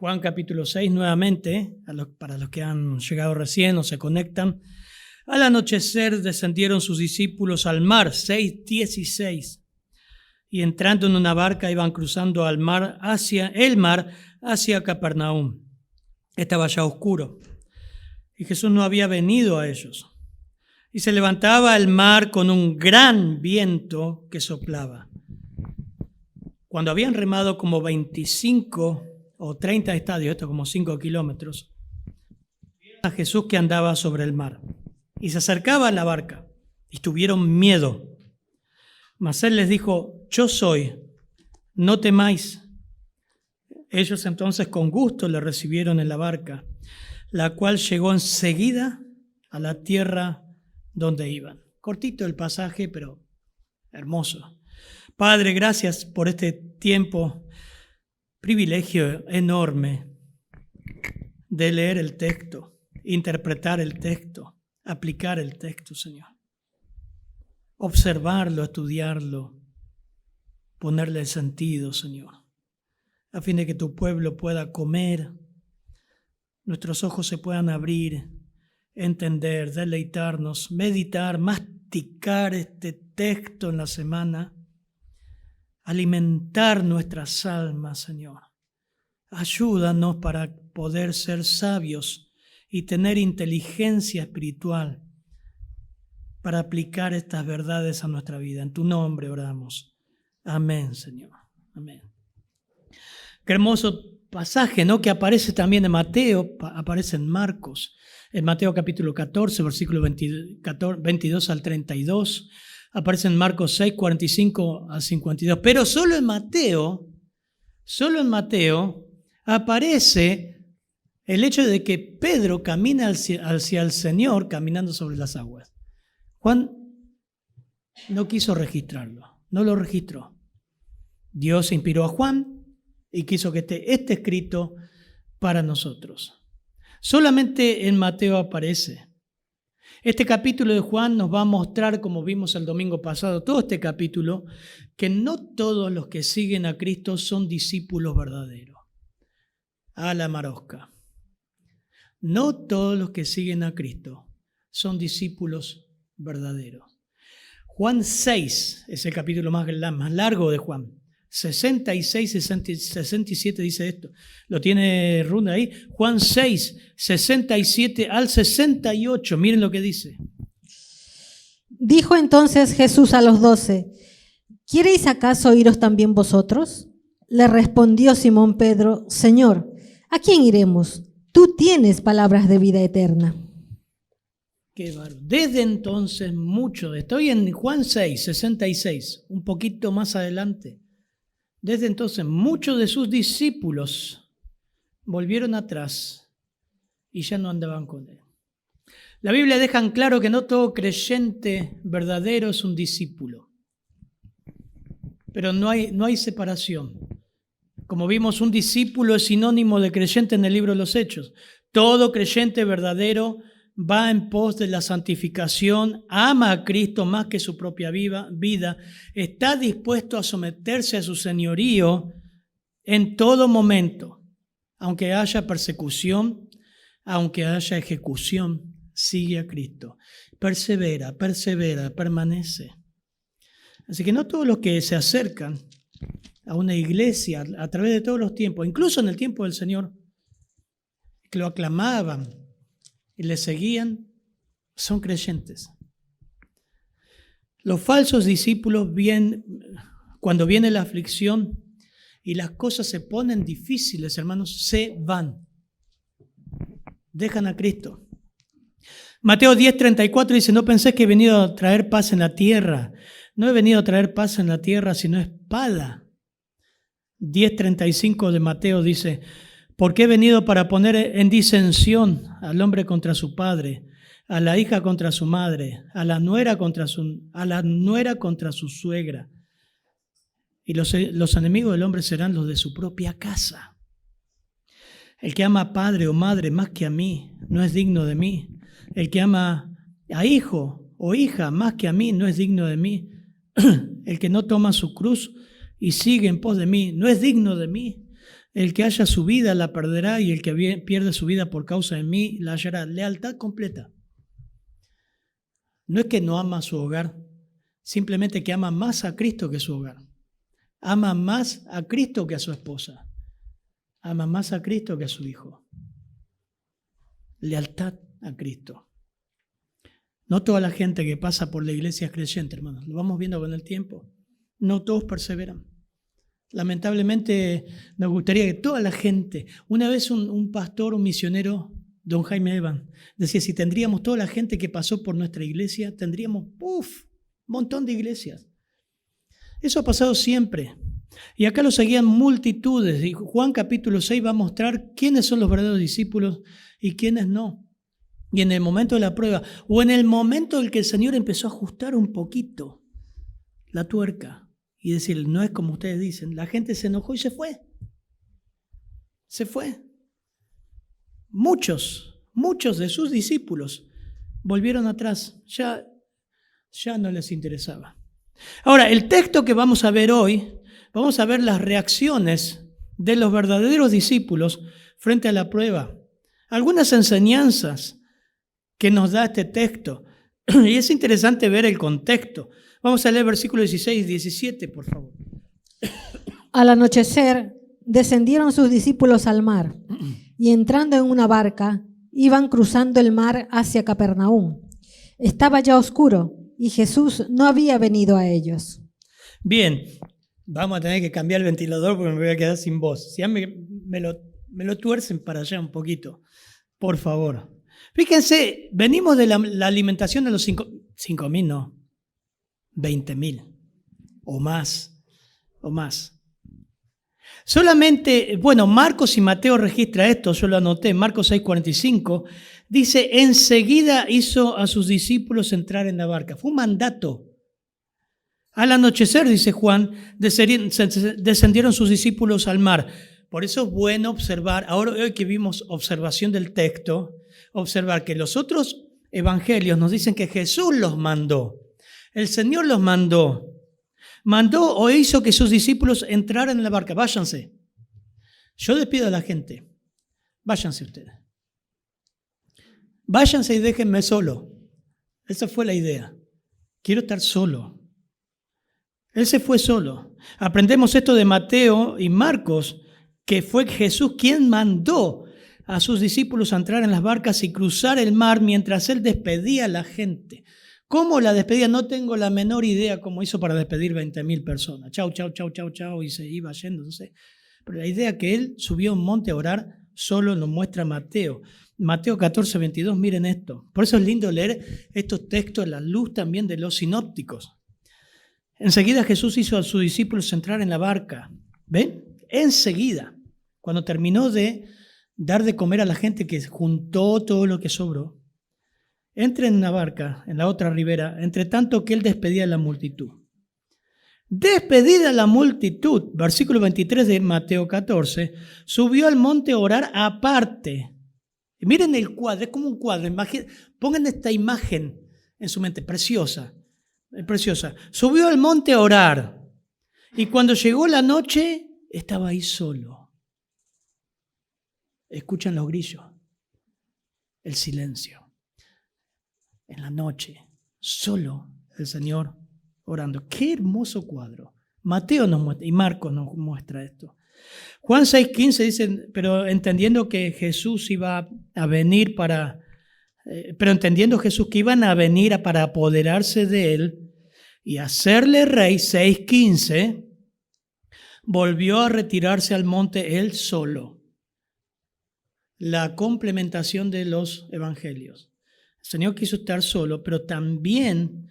Juan capítulo 6 nuevamente, para los que han llegado recién o se conectan. Al anochecer descendieron sus discípulos al mar, 6:16, y entrando en una barca iban cruzando el mar hacia Capernaum. Estaba ya oscuro y Jesús no había venido a ellos. Y se levantaba el mar con un gran viento que soplaba. Cuando habían remado como 25 o 30 estadios, esto como 5 kilómetros, vieron a Jesús que andaba sobre el mar y se acercaba a la barca y tuvieron miedo. Mas él les dijo: yo soy, no temáis. Ellos entonces con gusto le recibieron en la barca, la cual llegó enseguida a la tierra donde iban. Cortito el pasaje, pero hermoso. Padre, gracias por este tiempo, privilegio enorme de leer el texto, interpretar el texto, aplicar el texto, Señor. Observarlo, estudiarlo, ponerle el sentido, Señor, a fin de que tu pueblo pueda comer, nuestros ojos se puedan abrir, entender, deleitarnos, meditar, masticar este texto en la semana, alimentar nuestras almas, Señor. Ayúdanos para poder ser sabios y tener inteligencia espiritual para aplicar estas verdades a nuestra vida. En tu nombre oramos. Amén, Señor. Amén. Qué hermoso pasaje, ¿no? Que aparece también en Mateo, aparece en Marcos. En Mateo capítulo 14, versículo 22 al 32. Aparece en Marcos 6, 45 al 52. Pero solo en Mateo aparece el hecho de que Pedro camina hacia el Señor caminando sobre las aguas. Juan no quiso registrarlo, no lo registró. Dios inspiró a Juan y quiso que esté escrito para nosotros. Solamente en Mateo aparece. Este capítulo de Juan nos va a mostrar, como vimos el domingo pasado, todo este capítulo, que no todos los que siguen a Cristo son discípulos verdaderos. A la marosca. No todos los que siguen a Cristo son discípulos verdaderos. Juan 6 es el capítulo más largo de Juan. 66 y 67 dice esto. Lo tiene Runda ahí. Juan 6, 67 al 68. Miren lo que dice. Dijo entonces Jesús a los 12: ¿quieréis acaso iros también vosotros? Le respondió Simón Pedro: Señor, ¿a quién iremos? Tú tienes palabras de vida eterna. Qué bárbaro. Desde entonces estoy en Juan 6, 66, un poquito más adelante. Desde entonces muchos de sus discípulos volvieron atrás y ya no andaban con él. La Biblia deja en claro que no todo creyente verdadero es un discípulo, pero no hay separación. Como vimos, un discípulo es sinónimo de creyente en el libro de los Hechos. Todo creyente verdadero va en pos de la santificación, ama a Cristo más que su propia vida, está dispuesto a someterse a su señorío en todo momento. Aunque haya persecución, aunque haya ejecución, sigue a Cristo. Persevera, permanece. Así que no todos los que se acercan a una iglesia a través de todos los tiempos, incluso en el tiempo del Señor, que lo aclamaban y le seguían, son creyentes. Los falsos discípulos cuando viene la aflicción y las cosas se ponen difíciles, hermanos, se van. Dejan a Cristo. Mateo 10:34 dice: no penséis que he venido a traer paz en la tierra. No he venido a traer paz en la tierra, sino espada. 10:35 de Mateo dice: porque he venido para poner en disensión al hombre contra su padre, a la hija contra su madre, a la nuera contra su suegra. Y los enemigos del hombre serán los de su propia casa. El que ama a padre o madre más que a mí no es digno de mí. El que ama a hijo o hija más que a mí no es digno de mí. El que no toma su cruz y sigue en pos de mí no es digno de mí. El que haya su vida la perderá y el que pierde su vida por causa de mí la hallará. Lealtad completa. No es que no ama su hogar, simplemente que ama más a Cristo que su hogar. Ama más a Cristo que a su esposa. Ama más a Cristo que a su hijo. Lealtad a Cristo. No toda la gente que pasa por la iglesia es creyente, hermanos. Lo vamos viendo con el tiempo. No todos perseveran. Lamentablemente nos gustaría que toda la gente, una vez un pastor, un misionero, don Jaime Evan, decía, si tendríamos toda la gente que pasó por nuestra iglesia, tendríamos un montón de iglesias. Eso ha pasado siempre. Y acá lo seguían multitudes. Y Juan capítulo 6 va a mostrar quiénes son los verdaderos discípulos y quiénes no. Y en el momento de la prueba, o en el momento en que el Señor empezó a ajustar un poquito la tuerca, y decir, no es como ustedes dicen. La gente se enojó y se fue. Se fue. Muchos de sus discípulos volvieron atrás. Ya no les interesaba. Ahora, el texto que vamos a ver hoy, vamos a ver las reacciones de los verdaderos discípulos frente a la prueba. Algunas enseñanzas que nos da este texto. Y es interesante ver el contexto. Vamos a leer versículos 16 y 17, por favor. Al anochecer, descendieron sus discípulos al mar y entrando en una barca, iban cruzando el mar hacia Capernaum. Estaba ya oscuro y Jesús no había venido a ellos. Bien, vamos a tener que cambiar el ventilador porque me voy a quedar sin voz. Si ya me lo tuercen para allá un poquito, por favor. Fíjense, venimos de la alimentación de los 5.000, no. 20.000 o más. Solamente, Marcos y Mateo registra esto, yo lo anoté, Marcos 6:45, dice, enseguida hizo a sus discípulos entrar en la barca. Fue un mandato. Al anochecer, dice Juan, descendieron sus discípulos al mar. Por eso es bueno observar, ahora hoy que vimos observación del texto, observar que los otros evangelios nos dicen que Jesús los mandó. El Señor los mandó o hizo que sus discípulos entraran en la barca. Váyanse. Yo despido a la gente. Váyanse ustedes. Váyanse y déjenme solo. Esa fue la idea. Quiero estar solo. Él se fue solo. Aprendemos esto de Mateo y Marcos, que fue Jesús quien mandó a sus discípulos a entrar en las barcas y cruzar el mar mientras Él despedía a la gente. ¿Cómo la despedía? No tengo la menor idea cómo hizo para despedir 20.000 personas. Chau, y se iba yendo, no sé. Pero la idea que Él subió a un monte a orar solo nos muestra Mateo. Mateo 14:22, miren esto. Por eso es lindo leer estos textos a la luz también de los sinópticos. Enseguida Jesús hizo a sus discípulos entrar en la barca. ¿Ven? Enseguida, cuando terminó de dar de comer a la gente que juntó todo lo que sobró, entra en una barca, en la otra ribera, entre tanto que él despedía a la multitud. Despedida la multitud, versículo 23 de Mateo 14, subió al monte a orar aparte. Y miren el cuadro, es como un cuadro. Pongan esta imagen en su mente, preciosa. Subió al monte a orar. Y cuando llegó la noche, estaba ahí solo. Escuchan los grillos, el silencio. En la noche, solo el Señor orando. ¡Qué hermoso cuadro! Mateo nos muestra y Marcos nos muestra esto. Juan 6:15 dice, pero entendiendo Jesús que iban a venir para apoderarse de él y hacerle rey, 6:15, volvió a retirarse al monte él solo. La complementación de los evangelios. El Señor quiso estar solo, pero también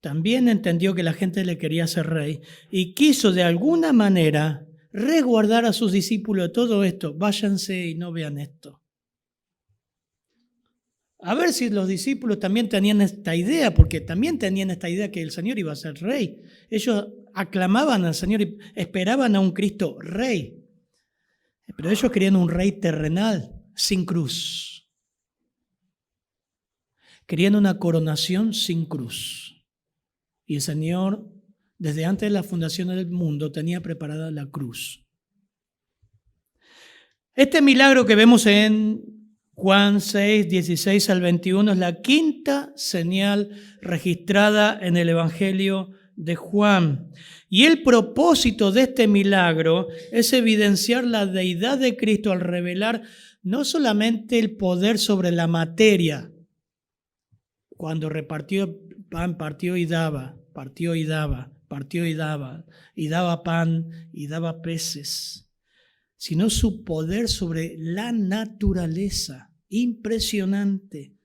entendió que la gente le quería hacer rey y quiso de alguna manera resguardar a sus discípulos de todo esto. Váyanse y no vean esto. A ver si los discípulos también tenían esta idea, porque también tenían esta idea que el Señor iba a ser rey. Ellos aclamaban al Señor y esperaban a un Cristo rey. Pero ellos querían un rey terrenal, sin cruz. Querían una coronación sin cruz. Y el Señor, desde antes de la fundación del mundo, tenía preparada la cruz. Este milagro que vemos en Juan 6, 16 al 21 es la quinta señal registrada en el Evangelio de Juan. Y el propósito de este milagro es evidenciar la deidad de Cristo al revelar no solamente el poder sobre la materia. Cuando repartió pan, partió y daba, partió y daba, partió y daba pan y daba peces, sino su poder sobre la naturaleza, impresionante,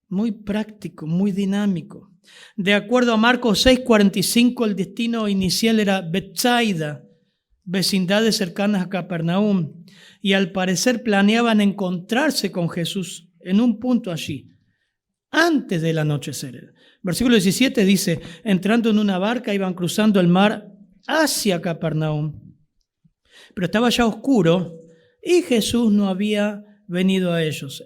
muy práctico, muy dinámico. De acuerdo a Marcos 6:45, el destino inicial era Betsaida, vecindades cercanas a Capernaum, y al parecer planeaban encontrarse con Jesús en un punto allí, antes del anochecer. Versículo 17 dice, entrando en una barca iban cruzando el mar hacia Capernaum, pero estaba ya oscuro y Jesús no había venido a ellos.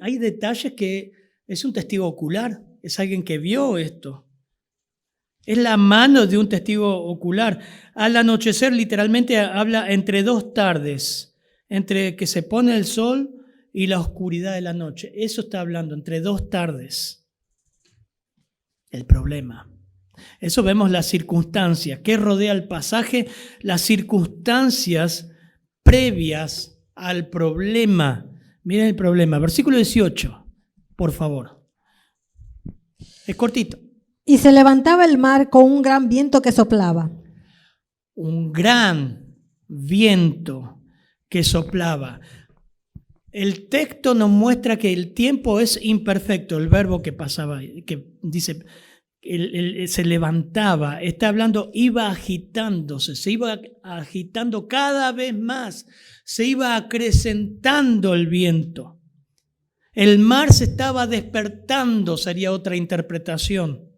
Hay detalles que es un testigo ocular, es alguien que vio esto. Es la mano de un testigo ocular. Al anochecer literalmente habla entre dos tardes, entre que se pone el sol y la oscuridad de la noche. Eso está hablando, entre dos tardes. El problema. Eso vemos las circunstancias. ¿Qué rodea el pasaje? Las circunstancias previas al problema. Miren el problema. Versículo 18, por favor. Es cortito. Y se levantaba el mar con un gran viento que soplaba. Un gran viento que soplaba. El texto nos muestra que el tiempo es imperfecto. El verbo que pasaba, que dice, se levantaba, está hablando, iba agitándose, se iba agitando cada vez más, se iba acrecentando el viento. El mar se estaba despertando, sería otra interpretación.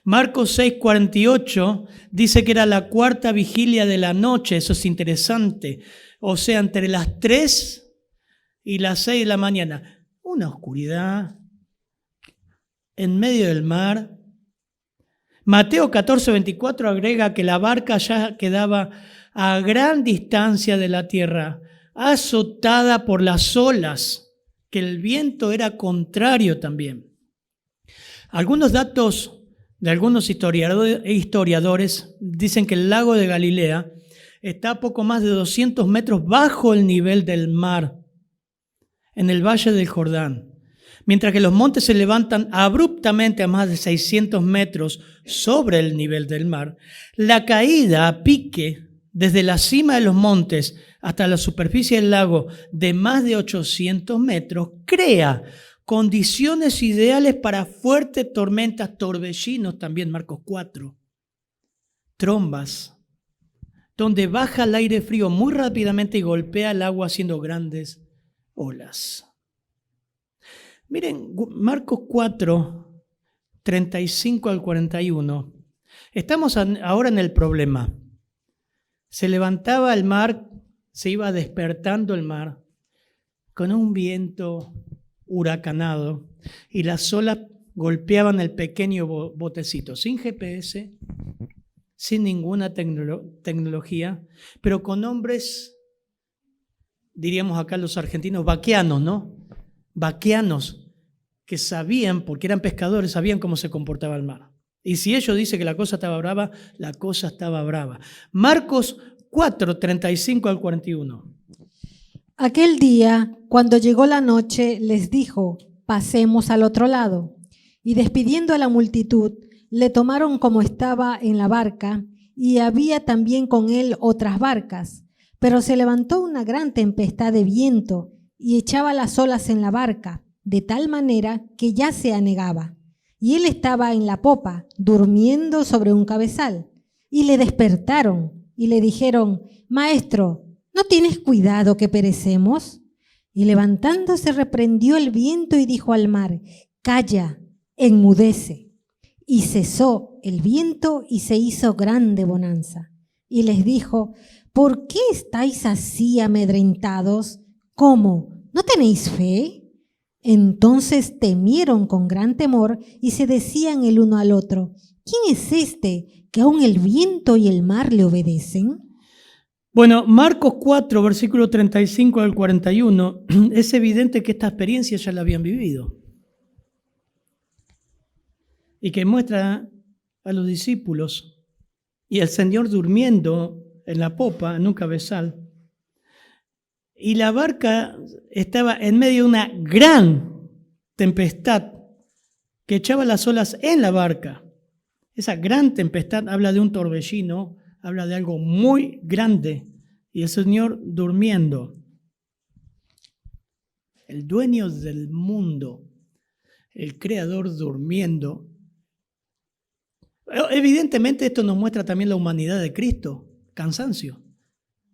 Marcos 6:48 dice que era la cuarta vigilia de la noche, eso es interesante. O sea, entre las 3 y las 6 de la mañana. Una oscuridad en medio del mar. Mateo 14:24 agrega que la barca ya quedaba a gran distancia de la tierra, azotada por las olas, que el viento era contrario también. Algunos datos de algunos historiadores dicen que el lago de Galilea está a poco más de 200 metros bajo el nivel del mar, en el valle del Jordán, mientras que los montes se levantan abruptamente a más de 600 metros sobre el nivel del mar. La caída a pique desde la cima de los montes hasta la superficie del lago de más de 800 metros crea condiciones ideales para fuertes tormentas, torbellinos también, Marcos 4, trombas, donde baja el aire frío muy rápidamente y golpea el agua haciendo grandes olas. Miren, Marcos 4, 35 al 41. Estamos ahora en el problema. Se levantaba el mar, se iba despertando el mar con un viento huracanado y las olas golpeaban el pequeño botecito, sin GPS, sin ninguna tecnología, pero con hombres, diríamos acá los argentinos, vaqueanos, ¿no? Vaqueanos que sabían, porque eran pescadores, sabían cómo se comportaba el mar. Y si ellos dicen que la cosa estaba brava, la cosa estaba brava. Marcos 4, 35 al 41. Aquel día, cuando llegó la noche, les dijo, pasemos al otro lado. Y despidiendo a la multitud, le tomaron como estaba en la barca, y había también con él otras barcas. Pero se levantó una gran tempestad de viento, y echaba las olas en la barca, de tal manera que ya se anegaba. Y él estaba en la popa, durmiendo sobre un cabezal. Y le despertaron, y le dijeron, Maestro, ¿no tienes cuidado que perecemos? Y levantándose reprendió el viento y dijo al mar, Calla, enmudece. Y cesó el viento y se hizo grande bonanza. Y les dijo, ¿por qué estáis así amedrentados? ¿Cómo? ¿No tenéis fe? Entonces temieron con gran temor y se decían el uno al otro, ¿quién es este que aun el viento y el mar le obedecen? Bueno, Marcos 4, versículo 35 al 41, es evidente que esta experiencia ya la habían vivido. Y que muestra a los discípulos y al Señor durmiendo en la popa, en un cabezal. Y la barca estaba en medio de una gran tempestad que echaba las olas en la barca. Esa gran tempestad habla de un torbellino, habla de algo muy grande. Y el Señor durmiendo. El dueño del mundo, el creador durmiendo. Evidentemente esto nos muestra también la humanidad de Cristo, cansancio.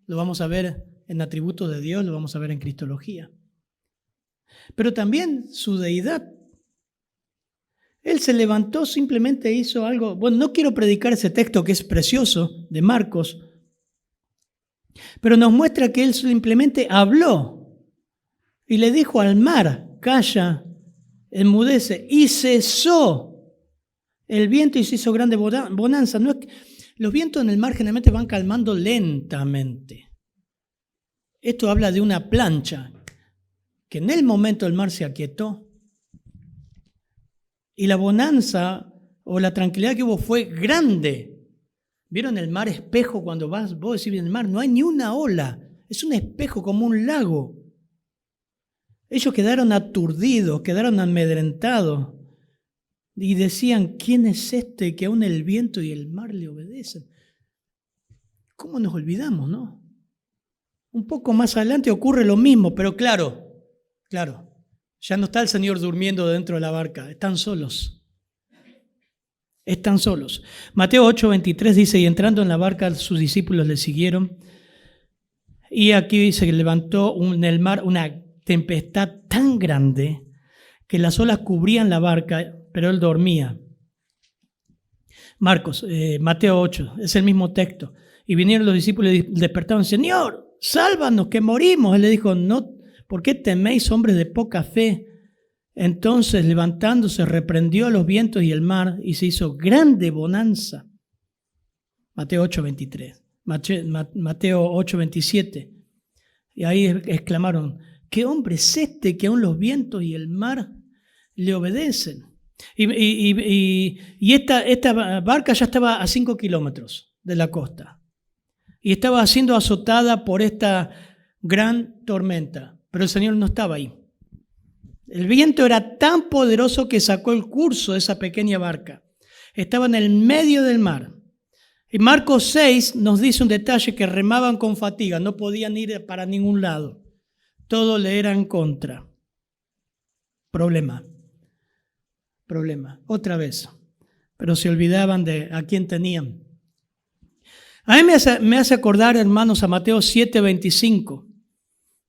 Lo vamos a ver en atributos de Dios, lo vamos a ver en cristología. Pero también su deidad. Él se levantó, simplemente hizo algo. Bueno, no quiero predicar ese texto que es precioso de Marcos, pero nos muestra que él simplemente habló y le dijo al mar, calla, enmudece, y cesó el viento y se hizo grande bonanza. No es que los vientos en el mar generalmente van calmando lentamente. Esto habla de una plancha que en el momento el mar se aquietó y la bonanza o la tranquilidad que hubo fue grande. ¿Vieron el mar espejo cuando vos decís en el mar? No hay ni una ola, es un espejo como un lago. Ellos quedaron aturdidos, quedaron amedrentados y decían, ¿quién es este que aún el viento y el mar le obedecen? ¿Cómo nos olvidamos, no? Un poco más adelante ocurre lo mismo, pero claro, ya no está el Señor durmiendo dentro de la barca, están solos. Están solos. Mateo 8:23 dice, y entrando en la barca sus discípulos le siguieron. Y aquí dice que levantó en el mar una tempestad tan grande que las olas cubrían la barca, pero él dormía. Mateo 8, es el mismo texto. Y vinieron los discípulos y despertaron, Señor, sálvanos que morimos. Él le dijo, no, ¿por qué teméis, hombres de poca fe? Entonces, levantándose, reprendió a los vientos y el mar y se hizo grande bonanza. Mateo 8:23. Mateo 8:27. Y ahí exclamaron, ¿qué hombre es este que aún los vientos y el mar le obedecen? Y esta barca ya estaba a 5 kilómetros de la costa. Y estaba siendo azotada por esta gran tormenta. Pero el Señor no estaba ahí. El viento era tan poderoso que sacó el curso de esa pequeña barca. Estaba en el medio del mar. Y Marcos 6 nos dice un detalle que remaban con fatiga, no podían ir para ningún lado. Todo le era en contra. Problema. Otra vez. Pero se olvidaban de a quién tenían. A mí me hace acordar, hermanos, a Mateo 7:25.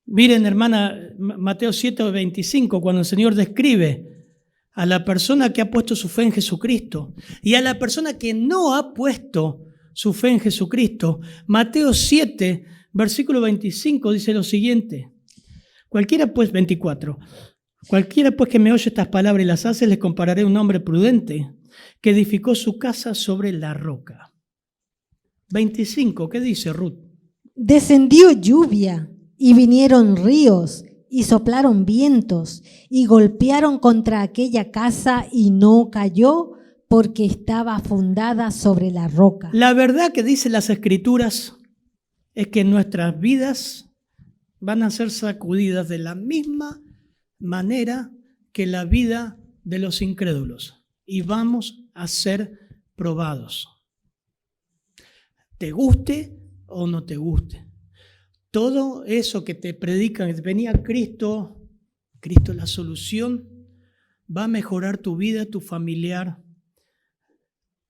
Miren, hermana, Mateo 7:25, cuando el Señor describe a la persona que ha puesto su fe en Jesucristo y a la persona que no ha puesto su fe en Jesucristo. Mateo 7, versículo 25 dice lo siguiente. 24. Cualquiera pues que me oye estas palabras y las hace, les compararé a un hombre prudente que edificó su casa sobre la roca. 25, ¿qué dice Ruth? Descendió lluvia y vinieron ríos y soplaron vientos y golpearon contra aquella casa y no cayó porque estaba fundada sobre la roca. La verdad que dicen las Escrituras es que nuestras vidas van a ser sacudidas de la misma manera que la vida de los incrédulos y vamos a ser probados. Te guste o no te guste. Todo eso que te predican, venía Cristo es la solución, va a mejorar tu vida, tu familiar.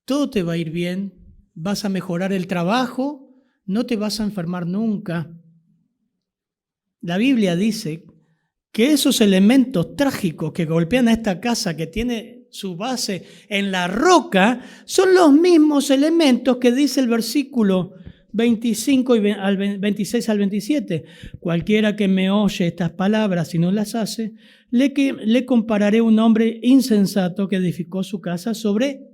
Todo te va a ir bien, vas a mejorar el trabajo, no te vas a enfermar nunca. La Biblia dice que esos elementos trágicos que golpean a esta casa que tiene su base en la roca son los mismos elementos que dice el versículo 25 y al 26 al 27. Cualquiera que me oye estas palabras y no las hace, le compararé a un hombre insensato que edificó su casa sobre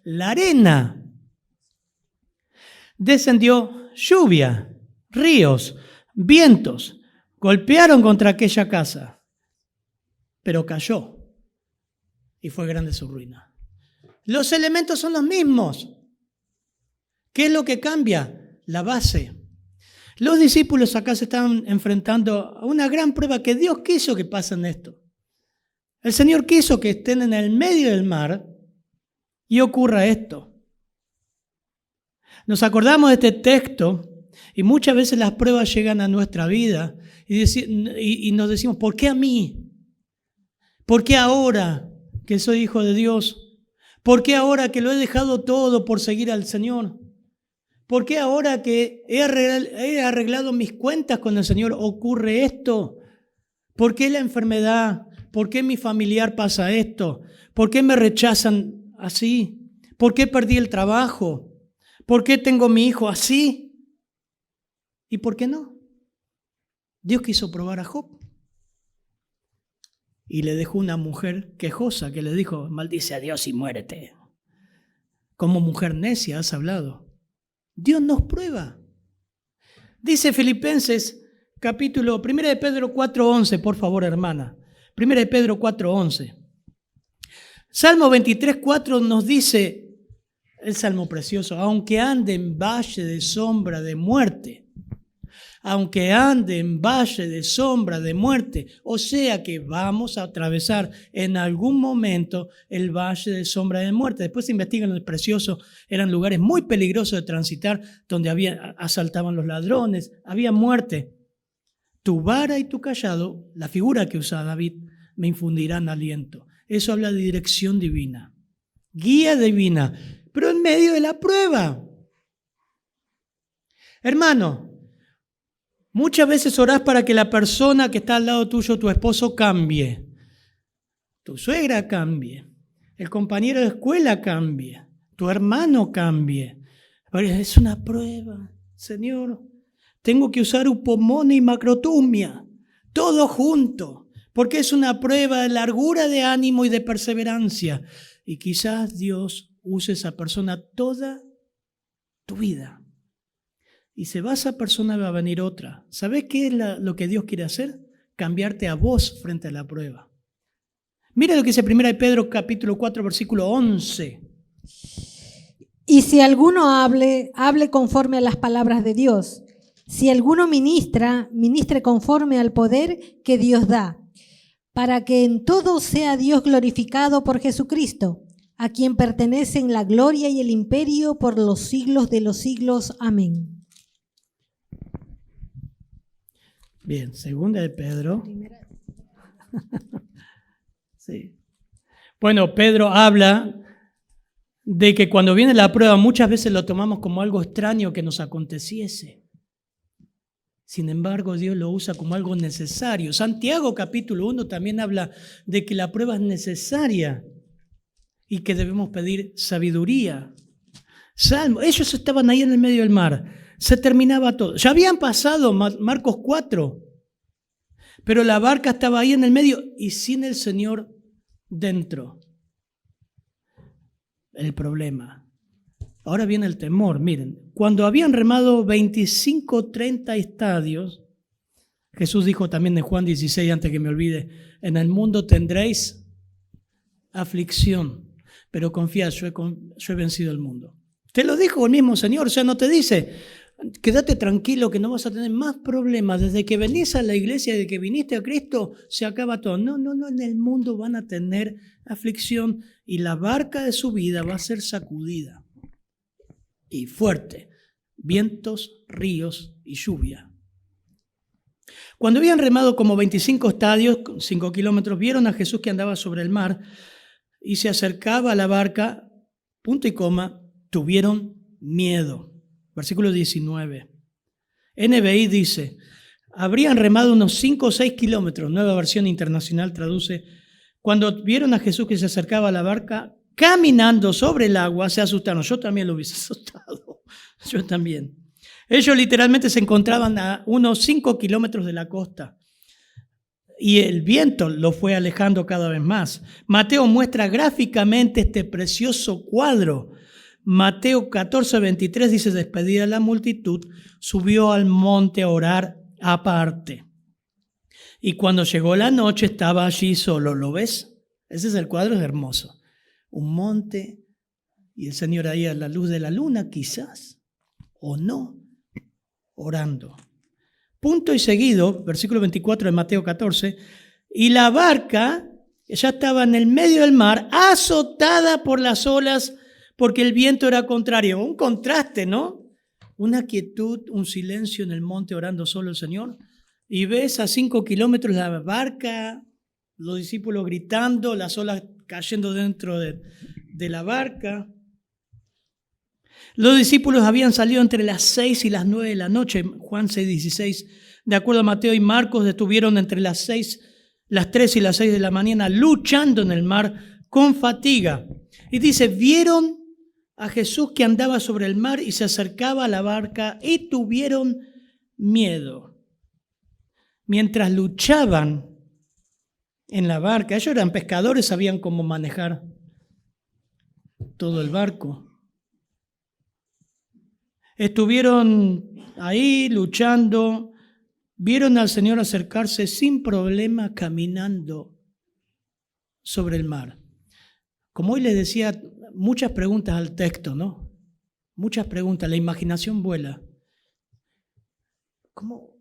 la arena. Descendió lluvia. ríos, vientos, golpearon contra aquella casa, pero cayó y fue grande su ruina. Los elementos son los mismos. ¿Qué es lo que cambia? La base. Los discípulos acá se están enfrentando a una gran prueba que Dios quiso que pasen esto. El Señor quiso que estén en el medio del mar y ocurra esto. Nos acordamos de este texto y muchas veces las pruebas llegan a nuestra vida y nos decimos, ¿por qué a mí? ¿Por qué ahora que soy hijo de Dios? ¿Por qué ahora que lo he dejado todo por seguir al Señor? ¿Por qué ahora que he arreglado mis cuentas con el Señor ocurre esto? ¿Por qué la enfermedad? ¿Por qué mi familiar pasa esto? ¿Por qué me rechazan así? ¿Por qué perdí el trabajo? ¿Por qué tengo mi hijo así? ¿Y por qué no? Dios quiso probar a Job. Y le dejó una mujer quejosa que le dijo, maldice a Dios y muérete. Como mujer necia has hablado. Dios nos prueba. Dice Filipenses, capítulo 1 de Pedro 4:11, por favor, hermana. 1 de Pedro 4:11. Salmo 23:4 nos dice, el salmo precioso, aunque ande en valle de sombra de muerte, aunque ande en valle de sombra de muerte, o sea que vamos a atravesar en algún momento el valle de sombra de muerte. Después se investigan el precioso, eran lugares muy peligrosos de transitar, donde asaltaban los ladrones, había muerte. Tu vara y tu cayado, la figura que usa David, me infundirán aliento. Eso habla de dirección divina, guía divina, pero en medio de la prueba. Hermano, muchas veces orás para que la persona que está al lado tuyo, tu esposo, cambie. Tu suegra cambie. El compañero de escuela cambie. Tu hermano cambie. Pero es una prueba, Señor. Tengo que usar upomone y macrotumia, todo junto, porque es una prueba de largura de ánimo y de perseverancia. Y quizás Dios use esa persona toda tu vida. Y se va esa persona, va a venir otra. ¿Sabes qué es lo que Dios quiere hacer? Cambiarte a vos frente a la prueba. Mira lo que dice 1 de Pedro capítulo 4, versículo 11. Y si alguno hable conforme a las palabras de Dios. Si alguno ministre conforme al poder que Dios da, para que en todo sea Dios glorificado por Jesucristo, a quien pertenecen la gloria y el imperio por los siglos de los siglos. Amén. Bien, segunda de Pedro. Sí. Bueno, Pedro habla de que cuando viene la prueba muchas veces lo tomamos como algo extraño que nos aconteciese. Sin embargo, Dios lo usa como algo necesario. Santiago capítulo 1 también habla de que la prueba es necesaria y que debemos pedir sabiduría. Salmo, ellos estaban ahí en el medio del mar. Se terminaba todo. Ya habían pasado Marcos 4, pero la barca estaba ahí en el medio y sin el Señor dentro. El problema. Ahora viene el temor. Miren, cuando habían remado 25, 30 estadios, Jesús dijo también en Juan 16, antes que me olvide, en el mundo tendréis aflicción, pero confía, yo he vencido el mundo. Te lo dijo el mismo Señor, o sea, no te dice, quédate tranquilo que no vas a tener más problemas. Desde que venís a la iglesia, desde que viniste a Cristo, se acaba todo. No, en el mundo van a tener aflicción y la barca de su vida va a ser sacudida. Y fuerte, vientos, ríos y lluvia. Cuando habían remado como 25 estadios, 5 kilómetros, vieron a Jesús que andaba sobre el mar y se acercaba a la barca, punto y coma, tuvieron miedo. Versículo 19. NBI dice, habrían remado unos 5 o 6 kilómetros, Nueva Versión Internacional traduce, cuando vieron a Jesús que se acercaba a la barca, caminando sobre el agua, se asustaron. Yo también lo hubiese asustado. Yo también. Ellos literalmente se encontraban a unos 5 kilómetros de la costa. Y el viento lo fue alejando cada vez más. Mateo muestra gráficamente este precioso cuadro Mateo 14:23 dice, despedida la multitud, subió al monte a orar aparte. Y cuando llegó la noche estaba allí solo. ¿Lo ves? Ese es el cuadro, es hermoso. Un monte y el Señor ahí a la luz de la luna, quizás, o no, orando. Punto y seguido, versículo 24 de Mateo 14, y la barca ya estaba en el medio del mar, azotada por las olas, porque el viento era contrario. Un contraste, ¿no? Una quietud, un silencio en el monte orando solo el Señor. Y ves a 5 kilómetros la barca, los discípulos gritando, las olas cayendo dentro de la barca. Los discípulos habían salido entre las 6 y las 9 de la noche, Juan 6:16. De acuerdo a Mateo y Marcos, estuvieron entre las 3 y las 6 de la mañana luchando en el mar con fatiga. Y dice, vieron a Jesús que andaba sobre el mar y se acercaba a la barca y tuvieron miedo. Mientras luchaban en la barca, ellos eran pescadores, sabían cómo manejar todo el barco. Estuvieron ahí luchando, vieron al Señor acercarse sin problema caminando sobre el mar. Como hoy les decía, muchas preguntas al texto, ¿no? Muchas preguntas, la imaginación vuela. ¿Cómo?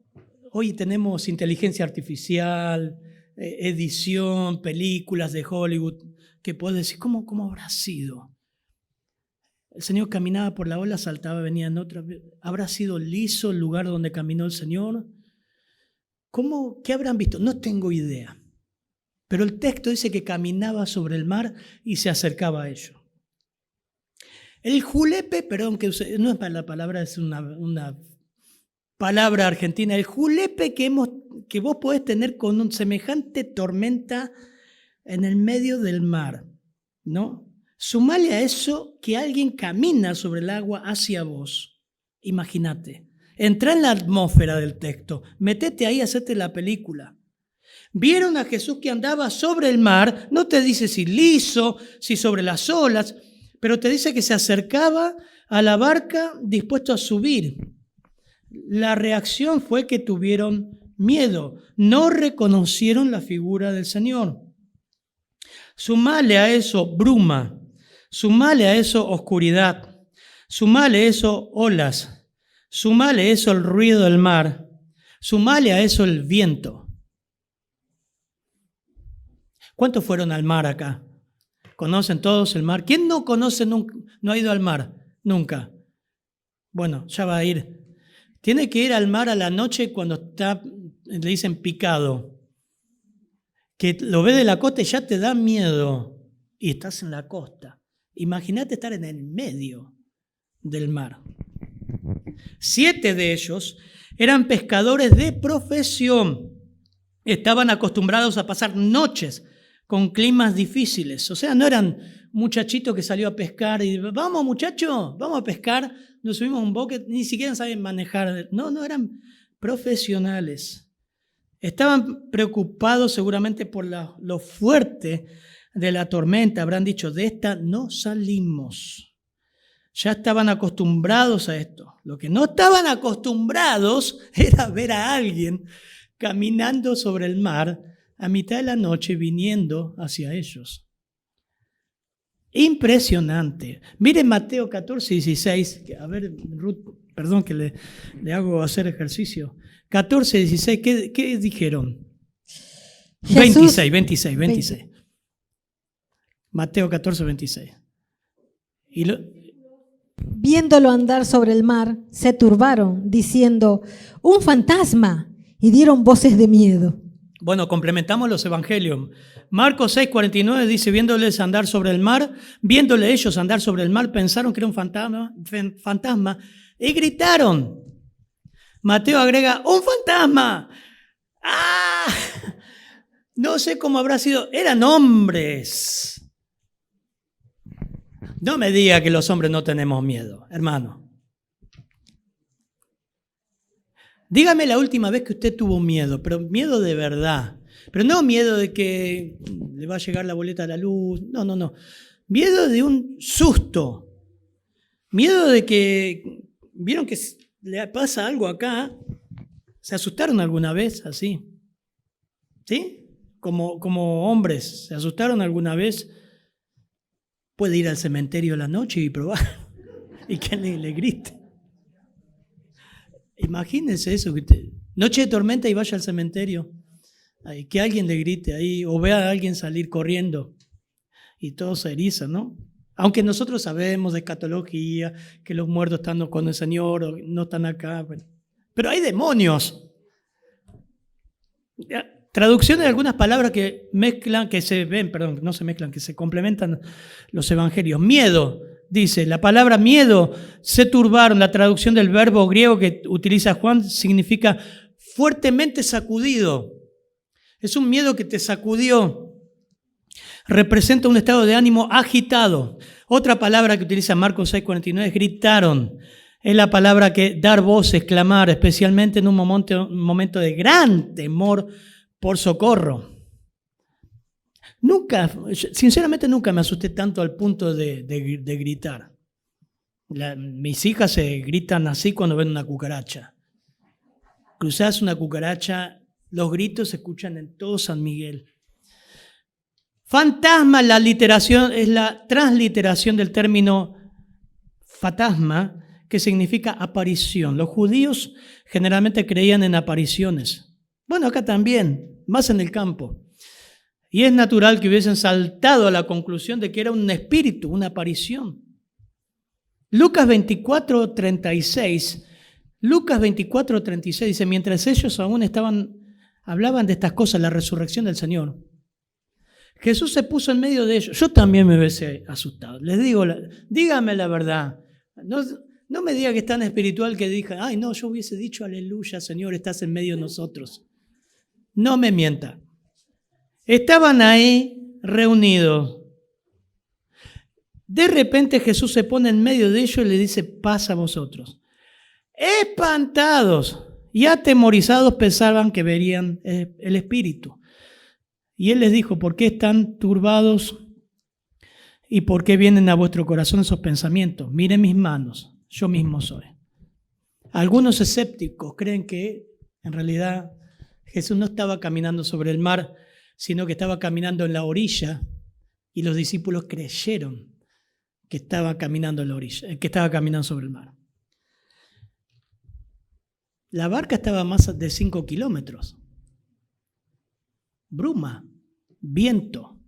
Hoy tenemos inteligencia artificial, edición, películas de Hollywood, que puedes decir, ¿cómo habrá sido? El Señor caminaba por la ola, saltaba, venía en otra. ¿Habrá sido liso el lugar donde caminó el Señor? ¿Qué habrán visto? No tengo idea. Pero el texto dice que caminaba sobre el mar y se acercaba a ellos. El julepe, perdón, que no es la palabra, es una palabra argentina. El julepe que vos podés tener con un semejante tormenta en el medio del mar, ¿no? Sumale a eso que alguien camina sobre el agua hacia vos. Imagínate. Entra en la atmósfera del texto. Metete ahí, hacete la película. Vieron a Jesús que andaba sobre el mar. No te dice si liso, si sobre las olas, pero te dice que se acercaba a la barca dispuesto a subir. La reacción fue que tuvieron miedo. No reconocieron la figura del Señor. Sumale a eso bruma. Sumale a eso oscuridad, sumale a eso olas, sumale a eso el ruido del mar, sumale a eso el viento. ¿Cuántos fueron al mar acá? ¿Conocen todos el mar? ¿Quién no conoce, no ha ido al mar? Nunca. Bueno, ya va a ir. Tiene que ir al mar a la noche cuando está, le dicen picado, que lo ve de la costa y ya te da miedo y estás en la costa. Imagínate estar en el medio del mar. 7 de ellos eran pescadores de profesión. Estaban acostumbrados a pasar noches con climas difíciles. O sea, no eran muchachitos que salió a pescar y vamos muchachos, vamos a pescar, nos subimos a un bote, ni siquiera saben manejar. No, eran profesionales. Estaban preocupados seguramente por lo fuerte de la tormenta. Habrán dicho, de esta no salimos. Ya estaban acostumbrados a esto. Lo que no estaban acostumbrados era ver a alguien caminando sobre el mar a mitad de la noche viniendo hacia ellos. Impresionante. Miren Mateo 14:16. A ver, Ruth, perdón que le hago hacer ejercicio. 14:16, ¿qué dijeron? Jesús, 26. Mateo 14:26. Viéndolo andar sobre el mar, se turbaron, diciendo, ¡un fantasma! Y dieron voces de miedo. Bueno, complementamos los evangelios. Marcos 6:49 dice, viéndoles andar sobre el mar, viéndole ellos andar sobre el mar, pensaron que era un fantasma y gritaron. Mateo agrega, ¡un fantasma! ¡Ah! No sé cómo habrá sido. Eran hombres. No me diga que los hombres no tenemos miedo, hermano. Dígame la última vez que usted tuvo miedo, pero miedo de verdad. Pero no miedo de que le va a llegar la boleta a la luz. No. Miedo de un susto. Miedo de que, ¿vieron que le pasa algo acá? ¿Se asustaron alguna vez así? ¿Sí? Como hombres, ¿se asustaron alguna vez? Puede ir al cementerio a la noche y probar y que le grite. Imagínense eso, noche de tormenta y vaya al cementerio, que alguien le grite ahí o vea a alguien salir corriendo y todo se eriza, ¿no? Aunque nosotros sabemos de escatología, que los muertos están con el Señor o no están acá, pero hay demonios. Traducciones de algunas palabras que mezclan, que se ven, perdón, no se mezclan, que se complementan los evangelios. Miedo, dice, la palabra miedo, se turbaron, la traducción del verbo griego que utiliza Juan significa fuertemente sacudido. Es un miedo que te sacudió. Representa un estado de ánimo agitado. Otra palabra que utiliza Marcos 6:49 es gritaron. Es la palabra que dar voz, exclamar, especialmente en un momento de gran temor por socorro. Sinceramente nunca me asusté tanto al punto de gritar. Mis hijas se gritan así cuando ven una cucaracha. Cruzás una cucaracha, los gritos se escuchan en todo San Miguel. Fantasma, la literación es la transliteración del término fantasma, que significa aparición. Los judíos generalmente creían en apariciones. Bueno, acá también, más en el campo. Y es natural que hubiesen saltado a la conclusión de que era un espíritu, una aparición. Lucas 24:36 dice, mientras ellos aún hablaban de estas cosas, la resurrección del Señor, Jesús se puso en medio de ellos. Yo también me hubiese asustado. Les digo, dígame la verdad. No me diga que es tan espiritual que dije, ay no, yo hubiese dicho, aleluya, Señor, estás en medio de nosotros. No me mienta. Estaban ahí reunidos. De repente Jesús se pone en medio de ellos y le dice, paz a vosotros. Espantados y atemorizados pensaban que verían el Espíritu. Y Él les dijo, ¿por qué están turbados y por qué vienen a vuestro corazón esos pensamientos? Miren mis manos, yo mismo soy. Algunos escépticos creen que en realidad Jesús no estaba caminando sobre el mar, sino que estaba caminando en la orilla y los discípulos creyeron que estaba caminando en la orilla, que estaba caminando sobre el mar. La barca estaba a más de 5 kilómetros. Bruma, viento,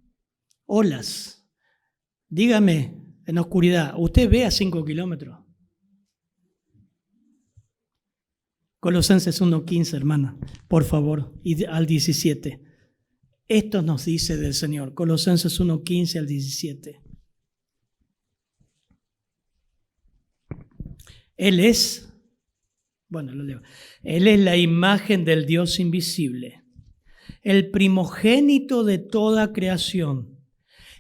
olas. Dígame, en oscuridad, ¿usted ve a 5 kilómetros? Colosenses 1:15, hermana, por favor, y al 17. Esto nos dice del Señor, Colosenses 1:15 al 17. Él es la imagen del Dios invisible, el primogénito de toda creación.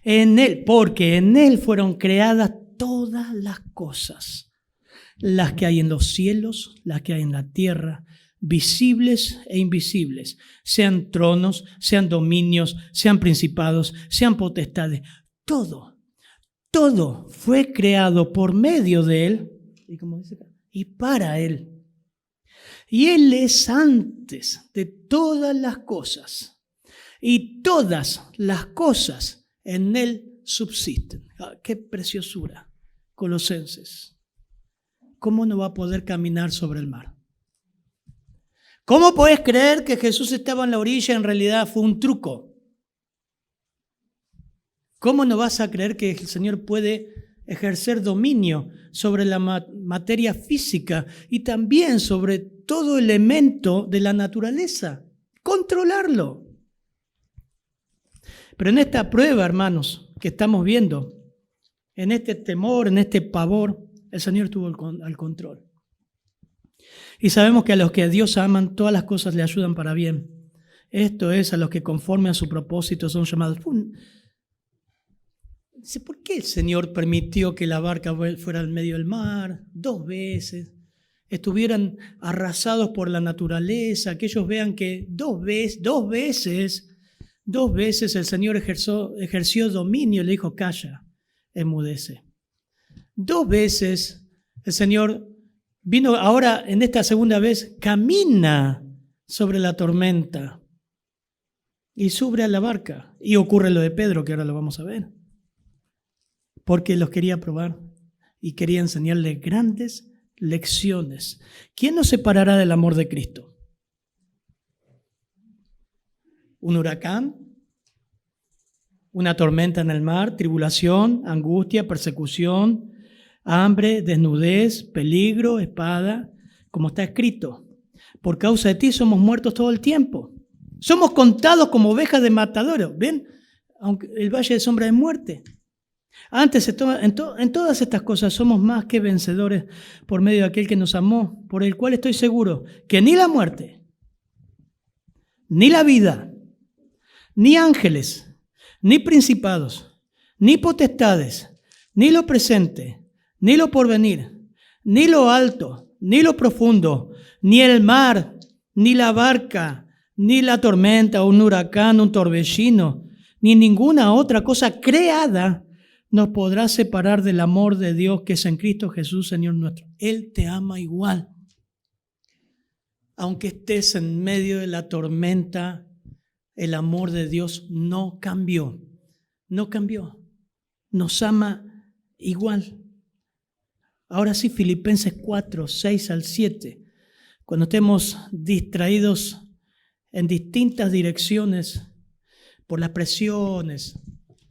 En Él, porque en Él fueron creadas todas las cosas, las que hay en los cielos, las que hay en la tierra, visibles e invisibles, sean tronos, sean dominios, sean principados, sean potestades. Todo fue creado por medio de Él y para Él. Y Él es antes de todas las cosas. Y todas las cosas en Él subsisten. ¡Qué preciosura! Colosenses. ¿Cómo no va a poder caminar sobre el mar? ¿Cómo podés creer que Jesús estaba en la orilla y en realidad fue un truco? ¿Cómo no vas a creer que el Señor puede ejercer dominio sobre la materia física y también sobre todo elemento de la naturaleza? Controlarlo. Pero en esta prueba, hermanos, que estamos viendo, en este temor, en este pavor, el Señor tuvo el control. Y sabemos que a los que a Dios aman, todas las cosas le ayudan para bien. Esto es, a los que conforme a su propósito son llamados. ¿Por qué el Señor permitió que la barca fuera al medio del mar 2 veces? Estuvieran arrasados por la naturaleza, que ellos vean que dos veces el Señor ejerció dominio y le dijo, calla, enmudece. 2 veces el Señor vino, ahora en esta segunda vez, camina sobre la tormenta y sube a la barca. Y ocurre lo de Pedro, que ahora lo vamos a ver. Porque los quería probar y quería enseñarle grandes lecciones. ¿Quién nos separará del amor de Cristo? ¿Un huracán? ¿Una tormenta en el mar? ¿Tribulación? ¿Angustia? ¿Persecución? ¿Hambre? ¿Desnudez? ¿Peligro? ¿Espada? Como está escrito, por causa de ti somos muertos todo el tiempo. Somos contados como ovejas de matadero. ¿Ven? Aunque el valle de sombra de muerte. Antes, en todas estas cosas somos más que vencedores por medio de aquel que nos amó, por el cual estoy seguro que ni la muerte, ni la vida, ni ángeles, ni principados, ni potestades, ni lo presente, ni lo porvenir, ni lo alto, ni lo profundo, ni el mar, ni la barca, ni la tormenta, un huracán, un torbellino, ni ninguna otra cosa creada nos podrá separar del amor de Dios que es en Cristo Jesús, Señor nuestro. Él te ama igual. Aunque estés en medio de la tormenta, el amor de Dios no cambió. No cambió. Nos ama igual. Ahora sí, Filipenses 4, 6 al 7. Cuando estemos distraídos en distintas direcciones por las presiones,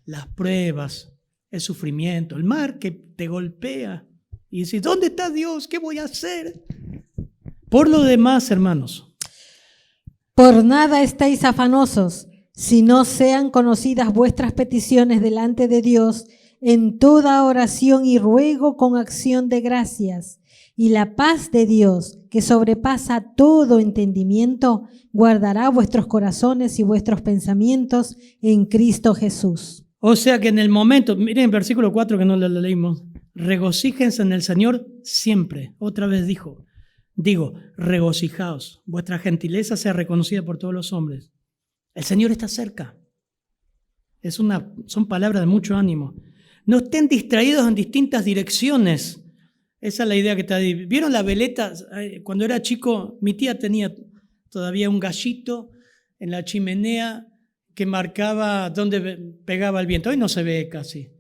las pruebas, el sufrimiento, el mar que te golpea y dices, ¿dónde está Dios? ¿Qué voy a hacer? Por lo demás, hermanos, por nada estéis afanosos, si no sean conocidas vuestras peticiones delante de Dios en toda oración y ruego con acción de gracias. Y la paz de Dios, que sobrepasa todo entendimiento, guardará vuestros corazones y vuestros pensamientos en Cristo Jesús. O sea que en el momento, miren el versículo 4 que no lo leímos, regocíjense en el Señor siempre. Otra vez digo, regocijaos, vuestra gentileza sea reconocida por todos los hombres. El Señor está cerca. Son palabras de mucho ánimo. No estén distraídos en distintas direcciones. Esa es la idea que está ahí. ¿Vieron la veleta? Cuando era chico, mi tía tenía todavía un gallito en la chimenea que marcaba dónde pegaba el viento. Hoy no se ve casi.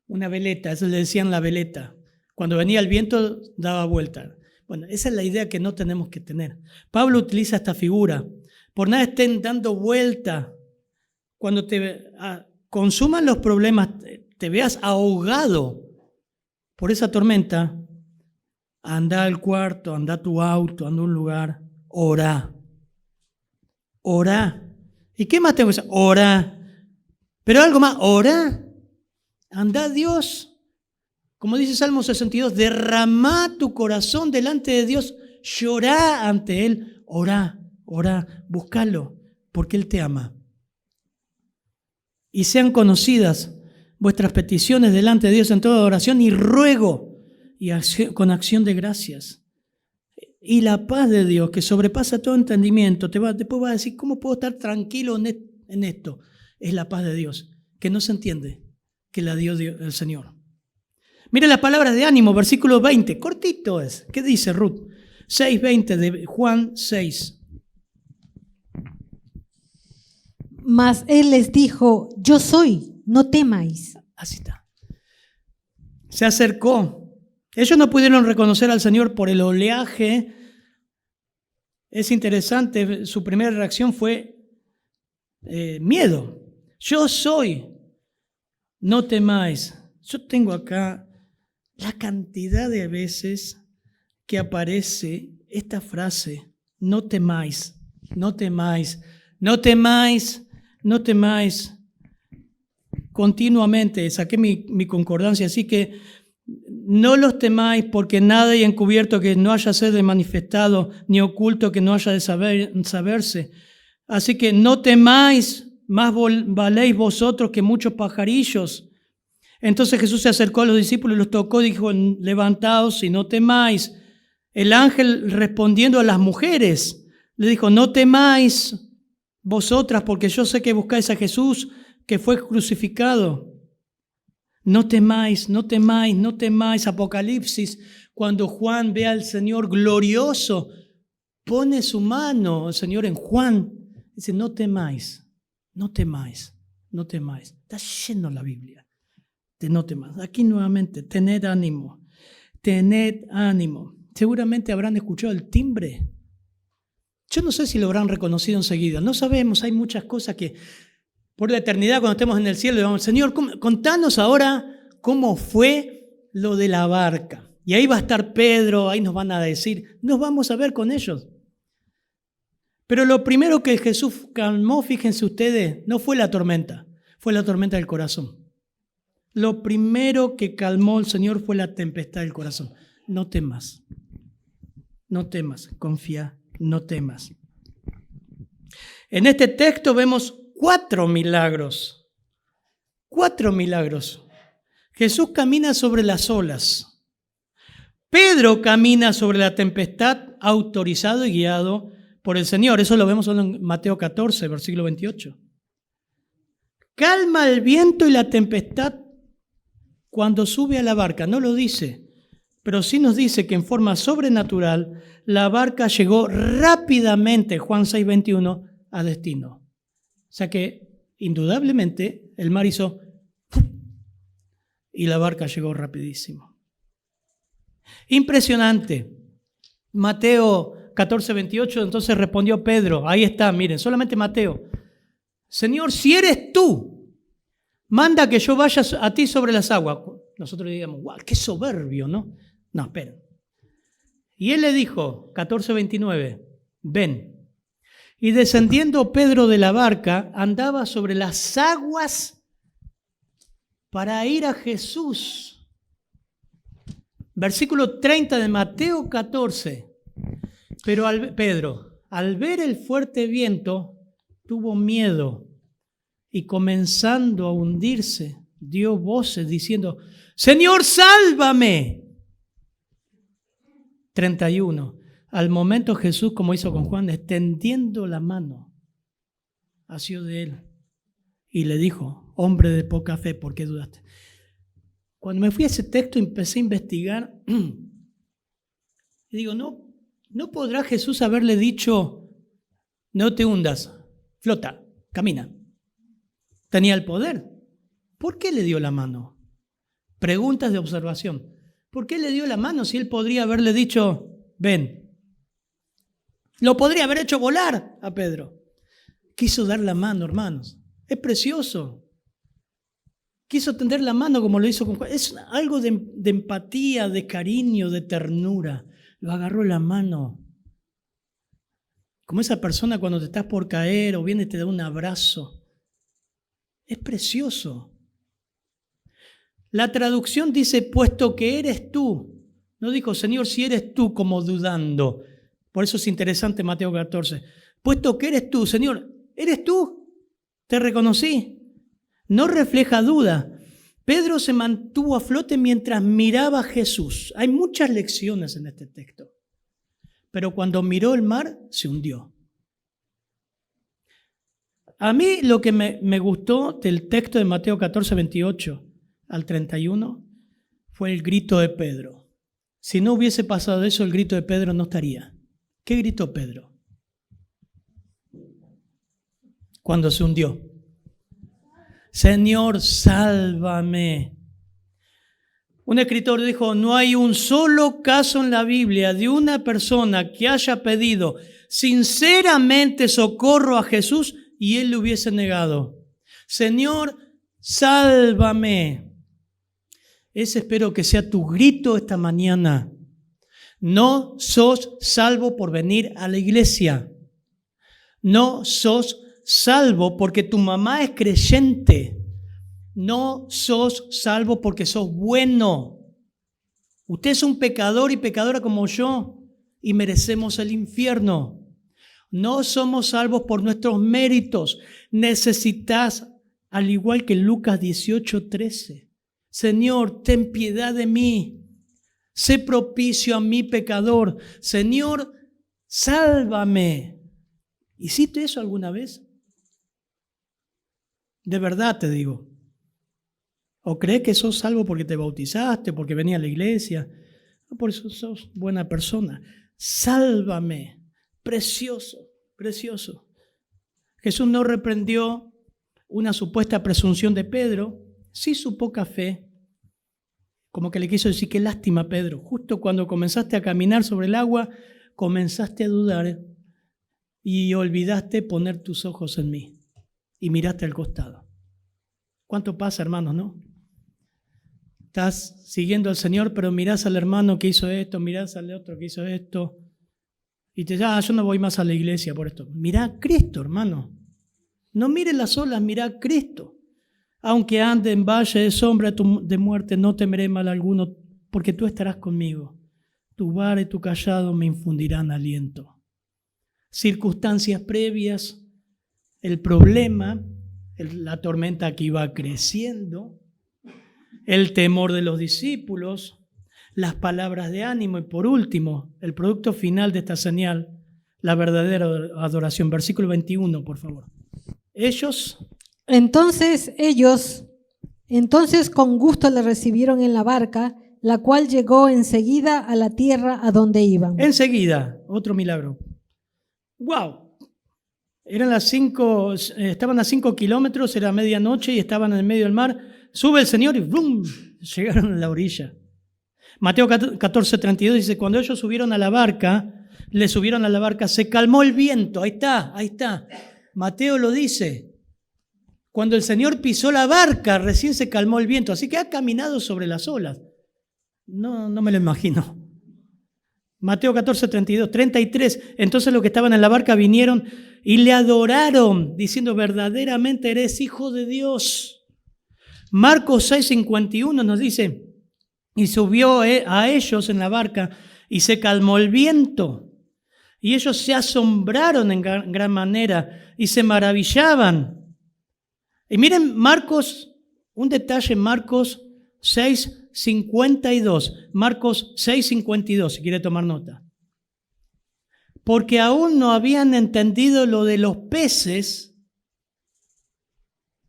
Una veleta, eso le decían la veleta. Cuando venía el viento, daba vuelta. Bueno, esa es la idea que no tenemos que tener. Pablo utiliza esta figura. Por nada estén dando vuelta. Cuando te consuman los problemas, te veas ahogado por esa tormenta, anda al cuarto, anda a tu auto, anda a un lugar, orá. Orá. ¿Y qué más tengo que hacer? Orá. Pero algo más, orá. Anda a Dios. Como dice Salmo 62, derramá tu corazón delante de Dios, llorá ante Él, orá, búscalo, porque Él te ama. Y sean conocidas vuestras peticiones delante de Dios en toda oración y ruego y con acción de gracias. Y la paz de Dios, que sobrepasa todo entendimiento, después va a decir, ¿cómo puedo estar tranquilo en esto? Es la paz de Dios, que no se entiende, que la dio el Señor. Mira las palabras de ánimo, versículo 20, cortito es. ¿Qué dice Ruth? 6:20 de Juan 6. Mas él les dijo, yo soy, no temáis. Así está. Se acercó. Ellos no pudieron reconocer al Señor por el oleaje. Es interesante, su primera reacción fue miedo. Yo soy, no temáis. Yo tengo acá la cantidad de veces que aparece esta frase, no temáis, no temáis, no temáis, no temáis. Continuamente, saqué mi concordancia, así que no los temáis porque nada hay encubierto que no haya sido manifestado, ni oculto que no haya de saberse. Así que no temáis, más valéis vosotros que muchos pajarillos. Entonces Jesús se acercó a los discípulos y los tocó, dijo, levantaos y no temáis. El ángel respondiendo a las mujeres, le dijo, no temáis vosotras, porque yo sé que buscáis a Jesús, que fue crucificado. No temáis, no temáis, no temáis. Apocalipsis, cuando Juan ve al Señor glorioso, pone su mano el Señor en Juan. Dice, no temáis, no temáis, no temáis. Está lleno la Biblia de no temáis. Aquí nuevamente, tened ánimo, tened ánimo. Seguramente habrán escuchado el timbre. Yo no sé si lo habrán reconocido enseguida. No sabemos, hay muchas cosas que por la eternidad, cuando estemos en el cielo, le vamos, Señor, contanos ahora cómo fue lo de la barca. Y ahí va a estar Pedro, ahí nos van a decir, nos vamos a ver con ellos. Pero lo primero que Jesús calmó, fíjense ustedes, no fue la tormenta, fue la tormenta del corazón. Lo primero que calmó el Señor fue la tempestad del corazón. No temas, no temas, confía, no temas. En este texto vemos 4 milagros. 4 milagros. Jesús camina sobre las olas. Pedro camina sobre la tempestad, autorizado y guiado por el Señor. Eso lo vemos solo en Mateo 14, versículo 28. Calma el viento y la tempestad cuando sube a la barca. No lo dice, pero sí nos dice que en forma sobrenatural la barca llegó rápidamente, Juan 6, 21, a destino. O sea que, indudablemente, el mar hizo y la barca llegó rapidísimo. Impresionante. Mateo 14, 28, entonces respondió Pedro. Ahí está, miren, solamente Mateo. Señor, si eres tú, manda que yo vaya a ti sobre las aguas. Nosotros digamos, wow, qué soberbio, ¿no? No, esperen. Y él le dijo, 14, 29, ven. Y descendiendo Pedro de la barca, andaba sobre las aguas para ir a Jesús. Versículo 30 de Mateo 14. Pero Pedro, al ver el fuerte viento, tuvo miedo y comenzando a hundirse, dio voces diciendo, Señor, sálvame. 31. Al momento Jesús, como hizo con Juan, extendiendo la mano, asió de él y le dijo, hombre de poca fe, ¿por qué dudaste? Cuando me fui a ese texto empecé a investigar y digo, ¿no podrá Jesús haberle dicho, no te hundas, flota, camina? Tenía el poder. ¿Por qué le dio la mano? Preguntas de observación. ¿Por qué le dio la mano si él podría haberle dicho, ven? Lo podría haber hecho volar a Pedro. Quiso dar la mano, hermanos. Es precioso. Quiso tender la mano como lo hizo con Juan. Es algo de empatía, de cariño, de ternura. Lo agarró la mano. Como esa persona cuando te estás por caer o viene y te da un abrazo. Es precioso. La traducción dice, puesto que eres tú. No dijo, Señor, si eres tú, como dudando. Por eso es interesante Mateo 14. Puesto que eres tú, Señor, ¿eres tú? Te reconocí. No refleja duda. Pedro se mantuvo a flote mientras miraba a Jesús. Hay muchas lecciones en este texto. Pero cuando miró el mar, se hundió. A mí lo que me gustó del texto de Mateo 14, 28 al 31 fue el grito de Pedro. Si no hubiese pasado eso, el grito de Pedro no estaría. ¿Qué gritó Pedro? Cuando se hundió. Señor, sálvame. Un escritor dijo, no hay un solo caso en la Biblia de una persona que haya pedido sinceramente socorro a Jesús y él le hubiese negado. Señor, sálvame. Ese espero que sea tu grito esta mañana. No sos salvo por venir a la iglesia. No sos salvo porque tu mamá es creyente. No sos salvo porque sos bueno. Usted es un pecador y pecadora como yo y merecemos el infierno. No somos salvos por nuestros méritos. Necesitas, al igual que Lucas 18:13, Señor, ten piedad de mí. Sé propicio a mi pecador. Señor, sálvame. ¿Hiciste eso alguna vez? De verdad te digo. ¿O crees que sos salvo porque te bautizaste, porque venía a la iglesia? No, por eso sos buena persona. Sálvame. Precioso, precioso. Jesús no reprendió una supuesta presunción de Pedro, sí su poca fe. Como que le quiso decir, qué lástima, Pedro. Justo cuando comenzaste a caminar sobre el agua, comenzaste a dudar y olvidaste poner tus ojos en mí y miraste al costado. ¿Cuánto pasa, hermanos, no? Estás siguiendo al Señor, pero mirás al hermano que hizo esto, mirás al otro que hizo esto, y te dices, yo no voy más a la iglesia por esto. Mirá a Cristo, hermano. No mires las olas, mirá a Cristo. Aunque ande en valle de sombra de muerte, no temeré mal alguno, porque tú estarás conmigo. Tu vara y tu cayado me infundirán aliento. Circunstancias previas, el problema, la tormenta que iba creciendo, el temor de los discípulos, las palabras de ánimo y por último, el producto final de esta señal, la verdadera adoración. Versículo 21, por favor. Entonces con gusto le recibieron en la barca, la cual llegó enseguida a la tierra a donde iban. Enseguida, otro milagro. ¡Wow! Estaban a 5 kilómetros, era medianoche y estaban en medio del mar. Sube el Señor y ¡brum! Llegaron a la orilla. Mateo 14:32 dice, cuando ellos subieron a la barca, se calmó el viento. Ahí está. Mateo lo dice. Cuando el Señor pisó la barca, recién se calmó el viento. Así que ha caminado sobre las olas. No me lo imagino. Mateo 14:32, 33. Entonces los que estaban en la barca vinieron y le adoraron, diciendo, verdaderamente eres hijo de Dios. Marcos 6:51 nos dice, y subió a ellos en la barca y se calmó el viento. Y ellos se asombraron en gran manera y se maravillaban. Y miren Marcos, un detalle, Marcos 6:52. Marcos 6:52, si quiere tomar nota. Porque aún no habían entendido lo de los peces,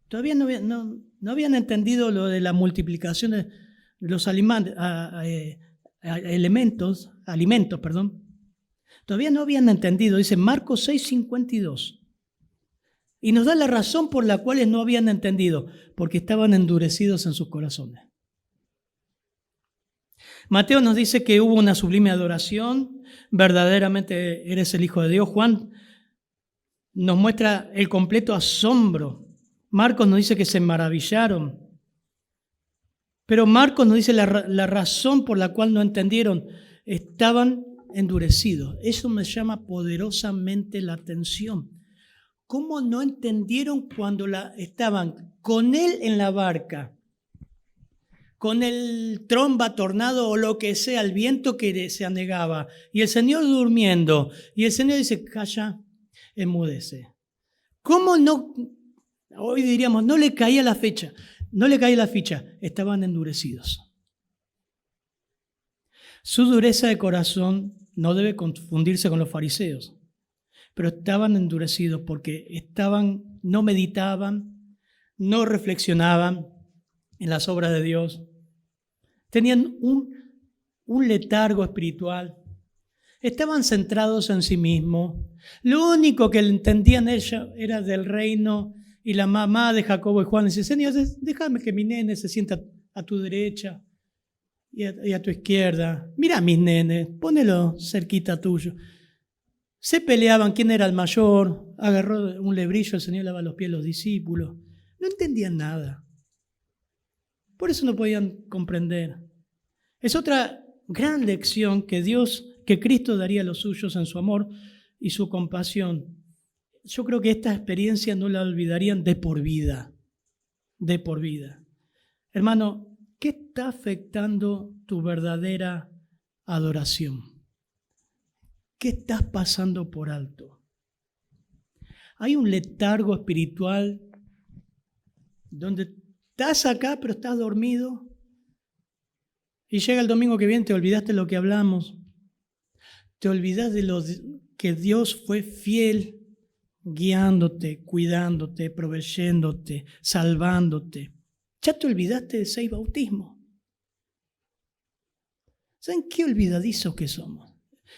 todavía no habían entendido lo de la multiplicación de los alimentos, Todavía no habían entendido, dice Marcos 6:52. Y nos da la razón por la cual no habían entendido, porque estaban endurecidos en sus corazones. Mateo nos dice que hubo una sublime adoración, verdaderamente eres el Hijo de Dios. Juan nos muestra el completo asombro. Marcos nos dice que se maravillaron. Pero Marcos nos dice la razón por la cual no entendieron. Estaban endurecidos. Eso me llama poderosamente la atención. ¿Cómo no entendieron cuando estaban con él en la barca, con el tromba, tornado o lo que sea, el viento que se anegaba, y el Señor durmiendo, y el Señor dice, calla, enmudece? ¿Cómo no, hoy diríamos, no le caía la ficha? Estaban endurecidos. Su dureza de corazón no debe confundirse con los fariseos. Pero estaban endurecidos porque no meditaban, no reflexionaban en las obras de Dios. Tenían un letargo espiritual. Estaban centrados en sí mismos. Lo único que entendían ellos era del reino, y la mamá de Jacobo y Juan dice, Señor, déjame que mi nene se sienta a tu derecha y a tu izquierda. Mira a mis nenes, ponelo cerquita tuyo. Se peleaban quién era el mayor, agarró un lebrillo, el Señor lavaba los pies a los discípulos. No entendían nada. Por eso no podían comprender. Es otra gran lección que Cristo daría a los suyos en su amor y su compasión. Yo creo que esta experiencia no la olvidarían de por vida. De por vida. Hermano, ¿qué está afectando tu verdadera adoración? ¿Qué estás pasando por alto? Hay un letargo espiritual donde estás acá pero estás dormido y llega el domingo que viene, te olvidaste lo que hablamos, te olvidas de lo que Dios fue fiel, guiándote, cuidándote, proveyéndote, salvándote. Ya te olvidaste de 6 bautismos. ¿Saben qué olvidadizos que somos?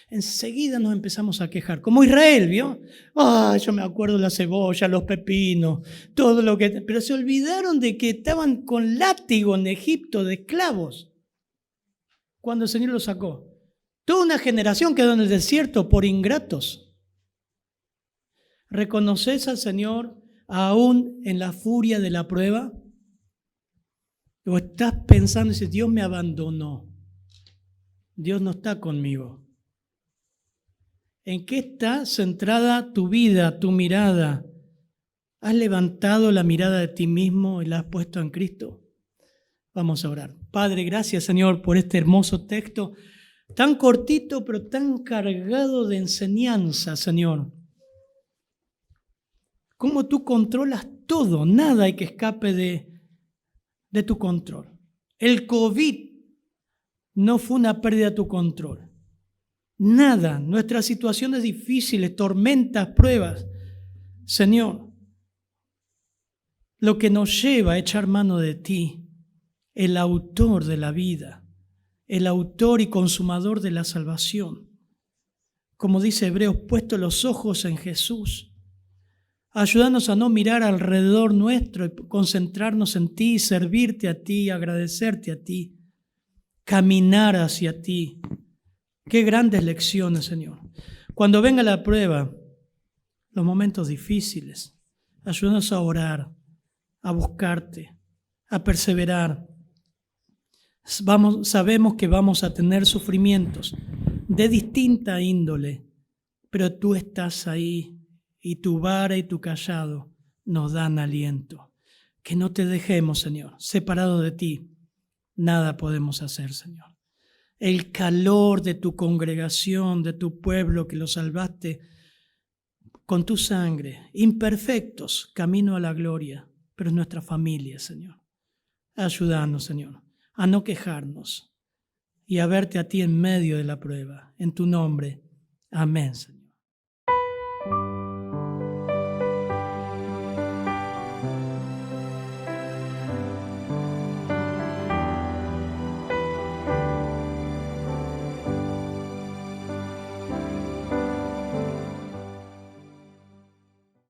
Enseguida nos empezamos a quejar, como Israel, ¿vio? Yo me acuerdo de la cebolla, los pepinos, todo lo que... Pero se olvidaron de que estaban con látigo en Egipto de esclavos cuando el Señor los sacó. Toda una generación quedó en el desierto por ingratos. ¿Reconoces al Señor aún en la furia de la prueba? ¿O estás pensando y dices, Dios me abandonó? Dios no está conmigo. ¿En qué está centrada tu vida, tu mirada? ¿Has levantado la mirada de ti mismo y la has puesto en Cristo? Vamos a orar. Padre, gracias, Señor, por este hermoso texto, tan cortito, pero tan cargado de enseñanza, Señor. Cómo tú controlas todo, nada hay que escape de tu control. El COVID no fue una pérdida de tu control. Nada, nuestras situaciones difíciles, tormentas, pruebas. Señor, lo que nos lleva a echar mano de ti, el autor de la vida, el autor y consumador de la salvación. Como dice Hebreos, puesto los ojos en Jesús. Ayúdanos a no mirar alrededor nuestro y concentrarnos en ti, servirte a ti, agradecerte a ti, caminar hacia ti. Qué grandes lecciones, Señor. Cuando venga la prueba, los momentos difíciles, ayúdanos a orar, a buscarte, a perseverar. Sabemos que vamos a tener sufrimientos de distinta índole, pero tú estás ahí y tu vara y tu cayado nos dan aliento. Que no te dejemos, Señor, separado de ti. Nada podemos hacer, Señor. El calor de tu congregación, de tu pueblo que lo salvaste con tu sangre, imperfectos, camino a la gloria, pero es nuestra familia, Señor. Ayúdanos, Señor, a no quejarnos y a verte a ti en medio de la prueba. En tu nombre, amén, Señor.